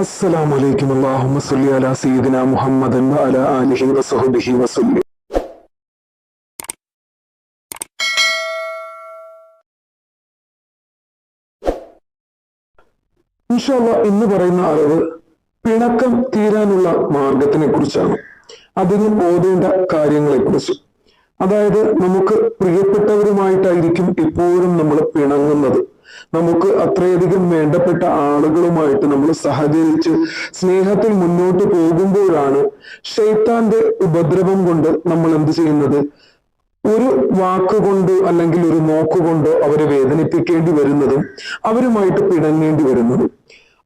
അസ്സലാമു അലൈക്കും. അല്ലാഹുമ്മ സ്വല്ലി അലാ സയ്യിദിനാ മുഹമ്മദൻ വഅലാ ആലിഹി വസഹ്ബിഹി വസല്ലം. ഇൻഷാ അല്ലാഹ് ഇന്ന് പറയുന്ന അറിവ് പിണക്കം തീരാനുള്ള മാർഗത്തിനെ കുറിച്ചാണ്. അതിന് ഓതേണ്ട കാര്യങ്ങളെ കുറിച്ച്. അതായത് നമുക്ക് പ്രിയപ്പെട്ടവരുമായിട്ടായിരിക്കും എപ്പോഴും നമ്മൾ പിണങ്ങുന്നത്. നമുക്ക് അത്രയധികം വേണ്ടപ്പെട്ട ആളുകളുമായിട്ട് നമ്മൾ സഹകരിച്ച് സ്നേഹത്തിൽ മുന്നോട്ട് പോകുമ്പോഴാണ് ശൈത്താന്റെ ഉപദ്രവം കൊണ്ട് നമ്മൾ എന്ത് ചെയ്യുന്നത്, ഒരു വാക്കുകൊണ്ടോ അല്ലെങ്കിൽ ഒരു നോക്കുകൊണ്ടോ അവരെ വേദനിപ്പിക്കേണ്ടി വരുന്നതും അവരുമായിട്ട് പിണങ്ങേണ്ടി വരുന്നതും.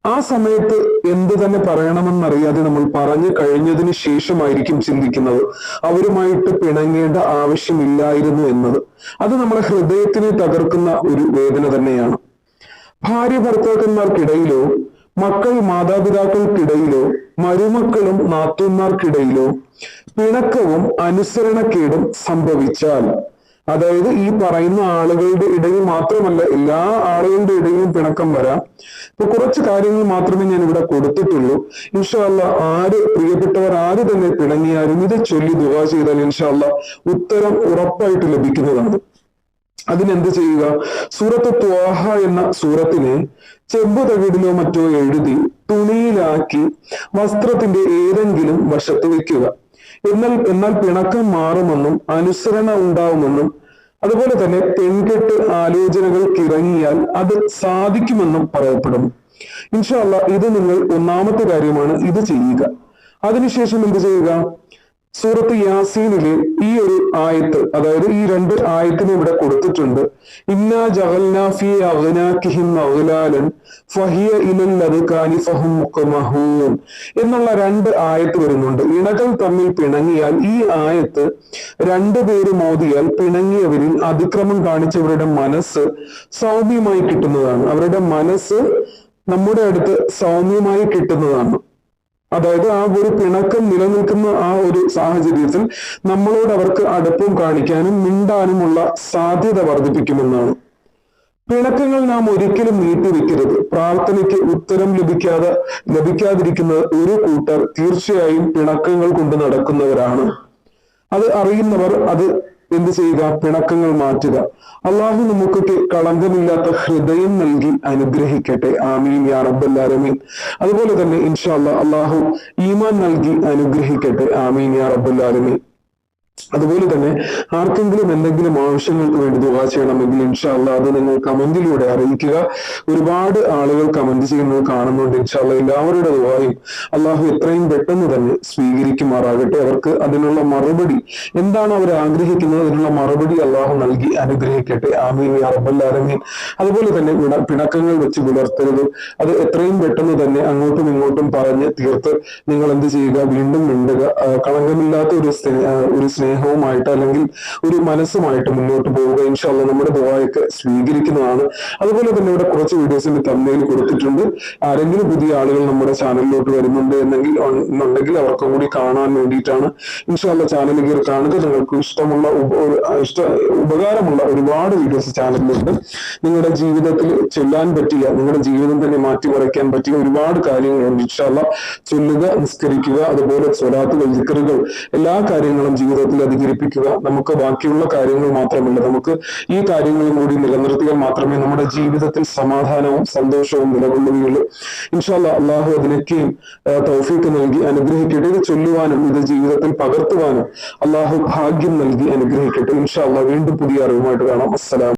ആ സമയത്ത് എന്ത് തന്നെ പറയണമെന്നറിയാതെ നമ്മൾ പറഞ്ഞു കഴിഞ്ഞതിന് ശേഷമായിരിക്കും ചിന്തിക്കുന്നത് അവരുമായിട്ട് പിണങ്ങേണ്ട ആവശ്യമില്ലായിരുന്നു എന്നത്. അത് നമ്മളെ ഹൃദയത്തിനെ തകർക്കുന്ന ഒരു വേദന തന്നെയാണ്. ഭാര്യ ഭർത്താക്കന്മാർക്കിടയിലോ, മക്കൾ മാതാപിതാക്കൾക്കിടയിലോ, മരുമക്കളും നാത്തൂന്മാർക്കിടയിലോ പിണക്കവും അനുസരണക്കേടും സംഭവിച്ചാൽ, അതായത് ഈ പറയുന്ന ആളുകളുടെ ഇടയിൽ മാത്രമല്ല എല്ലാ ആളുകളുടെ ഇടയിലും പിണക്കം വരാം. ഇപ്പൊ കുറച്ച് കാര്യങ്ങൾ മാത്രമേ ഞാൻ ഇവിടെ കൊടുത്തിട്ടുള്ളൂ. ഇൻഷാ അല്ലാഹ് പ്രിയപ്പെട്ടവർ ആര് തന്നെ പിണങ്ങിയാലും ഇത് ചൊല്ലി ദുആ ചെയ്താൽ ഇൻഷാ അല്ലാഹ് ഉത്തരം ഉറപ്പായിട്ട് ലഭിക്കുന്നതാണ്. അതിനെന്ത് ചെയ്യുക, സൂറത്ത് ത്വാഹ എന്ന സൂറത്തിനെ ചെമ്പ് തകിടിലോ മറ്റോ എഴുതി തുണിയിലാക്കി വസ്ത്രത്തിന്റെ ഏതെങ്കിലും വശത്ത് വെക്കുക. എന്നാൽ പിണക്കം മാറുമെന്നും അനുസരണ ഉണ്ടാവുമെന്നും അതുപോലെ തന്നെ പെൺകെട്ട് ആലോചനകൾക്ക് ഇറങ്ങിയാൽ അത് സാധിക്കുമെന്നും പറയപ്പെടുന്നു. ഇൻഷാ അല്ലാഹ് ഇത് നിങ്ങൾ ഒന്നാമത്തെ കാര്യമാണ്, ഇത് ചെയ്യുക. അതിനുശേഷം എന്ത് ചെയ്യുക, സൂറത്ത് യാസീനിലെ ഈ ഒരു ആയത്ത്, അതായത് ഈ രണ്ട് ആയത്തിനെ ഇവിടെ കൊടുത്തിട്ടുണ്ട്. ഇന്നാ ജഅൽനാ ഫീ അഗ്നാകിഹിം അഗ്ലാലൻ ഫഹിയ ഇലൽ അദ്കാനി ഫഹും മുഖ്മഹൂൻ എന്നുള്ള രണ്ട് ആയത്ത് വരുന്നുണ്ട്. ഇണകൾ തമ്മിൽ പിണങ്ങിയാൽ ഈ ആയത്ത് രണ്ടുപേര് മോദിയാൽ പിണങ്ങിയവരിൽ അതിക്രമം കാണിച്ചവരുടെ മനസ്സ് സൗമ്യമായി കിട്ടുന്നതാണ്. അവരുടെ മനസ്സ് നമ്മുടെ അടുത്ത് സൗമ്യമായി കിട്ടുന്നതാണ്. അതായത് ആ ഒരു പിണക്കം നിലനിൽക്കുന്ന ആ ഒരു സാഹചര്യത്തിൽ നമ്മളോട് അവർക്ക് അടുപ്പം കാണിക്കാനും മിണ്ടാനുമുള്ള സാധ്യത വർദ്ധിപ്പിക്കുമെന്നാണ്. പിണക്കങ്ങൾ നാം ഒരിക്കലും നീട്ടിവെക്കരുത്. പ്രാർത്ഥനയ്ക്ക് ഉത്തരം ലഭിക്കാതിരിക്കുന്ന ഒരു കൂട്ടർ തീർച്ചയായും പിണക്കങ്ങൾ കൊണ്ട് നടക്കുന്നവരാണ്. അത് അറിയുന്നവർ അത് എന്ത് ചെയ്യുക, പിണക്കങ്ങൾ മാറ്റുക. അള്ളാഹു നമുക്കൊക്കെ കളങ്കമില്ലാത്ത ഹൃദയം നൽകി അനുഗ്രഹിക്കട്ടെ. ആമീൻ യാ റബ്ബൽ ആലമീൻ. അതുപോലെ തന്നെ ഇൻഷാ അല്ലാഹ് അള്ളാഹു ഈമാൻ നൽകി അനുഗ്രഹിക്കട്ടെ. ആമീൻ യാ റബ്ബൽ ആലമീൻ. അതുപോലെ തന്നെ ആർക്കെങ്കിലും എന്തെങ്കിലും ആവശ്യങ്ങൾക്ക് വേണ്ടി ദുആ ചെയ്യണമെങ്കിൽ ഇൻഷാ അല്ലാഹ് അത് നിങ്ങൾ കമന്റിലൂടെ അറിയിക്കുക. ഒരുപാട് ആളുകൾ കമന്റ് ചെയ്യുന്നത് കാണുന്നുണ്ട്. ഇൻഷാ അല്ലാഹ് എല്ലാവരുടെ ദുആയും അള്ളാഹു എത്രയും പെട്ടെന്ന് തന്നെ സ്വീകരിക്കുമാറാകട്ടെ. അവർക്ക് അതിനുള്ള മറുപടി എന്താണ് അവർ ആഗ്രഹിക്കുന്നത്, അതിനുള്ള മറുപടി അള്ളാഹു നൽകി അനുഗ്രഹിക്കട്ടെ. ആമീൻ യാ റബ്ബൽ ആലമീൻ. അതുപോലെ തന്നെ പിണക്കങ്ങൾ വെച്ച് പുലർത്തരുത്. അത് എത്രയും പെട്ടെന്ന് തന്നെ അങ്ങോട്ടും ഇങ്ങോട്ടും പറഞ്ഞ് തീർത്ത് നിങ്ങൾ എന്ത് ചെയ്യുക, വീണ്ടും മിണ്ടുക. കളങ്കമില്ലാത്ത ഒരു സ്നേഹവുമായിട്ട് അല്ലെങ്കിൽ ഒരു മനസ്സുമായിട്ട് മുന്നോട്ട് പോവുക. ഇൻഷാ അല്ലാഹ് നമ്മുടെ ദുആയൊക്കെ സ്വീകരിക്കുന്നതാണ്. അതുപോലെ തന്നെ ഇവിടെ കുറച്ച് വീഡിയോസിന്റെ തംബ്നെയിൽ കൊടുത്തിട്ടുണ്ട്. ആരെങ്കിലും പുതിയ ആളുകൾ നമ്മുടെ ചാനലിലോട്ട് വരുന്നുണ്ട് എന്നുണ്ടെങ്കിൽ അവർക്കും കൂടി കാണാൻ വേണ്ടിയിട്ടാണ്. ഇൻഷാ അല്ലാഹ് ചാനൽ കയറി കാണുക. നിങ്ങൾക്ക് ഉപകാരമുള്ള ഒരുപാട് വീഡിയോസ് ചാനലിലുണ്ട്. നിങ്ങളുടെ ജീവിതത്തിൽ ചൊല്ലാൻ പറ്റിയ, നിങ്ങളുടെ ജീവിതം തന്നെ മാറ്റിമറിക്കാൻ പറ്റിയ ഒരുപാട് കാര്യങ്ങളുണ്ട്. ഇൻഷാ അല്ലാഹ് ചൊല്ലുക, നിസ്കരിക്കുക, അതുപോലെ സ്വലാത്തുകൾ, ദിക്റുകൾ, എല്ലാ കാര്യങ്ങളും ജീവിതത്തിൽ അധികരിപ്പിക്കുക. നമുക്ക് ബാക്കിയുള്ള കാര്യങ്ങൾ മാത്രമല്ല, നമുക്ക് ഈ കാര്യങ്ങളും കൂടി നിലനിർത്തിയാൽ മാത്രമേ നമ്മുടെ ജീവിതത്തിൽ സമാധാനവും സന്തോഷവും നിലകൊള്ളുകയുള്ളൂ. ഇൻഷാ അല്ലാഹ് അള്ളാഹു അതിനൊക്കെയും തൗഫീഖ് നൽകി അനുഗ്രഹിക്കട്ടെ. ഇത് ചൊല്ലുവാനും ഇത് ജീവിതത്തിൽ പകർത്തുവാനും അള്ളാഹു ഭാഗ്യം നൽകി അനുഗ്രഹിക്കട്ടെ. ഇൻഷാ അല്ലാഹ് വീണ്ടും പുതിയ അറിവുമായിട്ട് കാണാം. അസ്സലാം.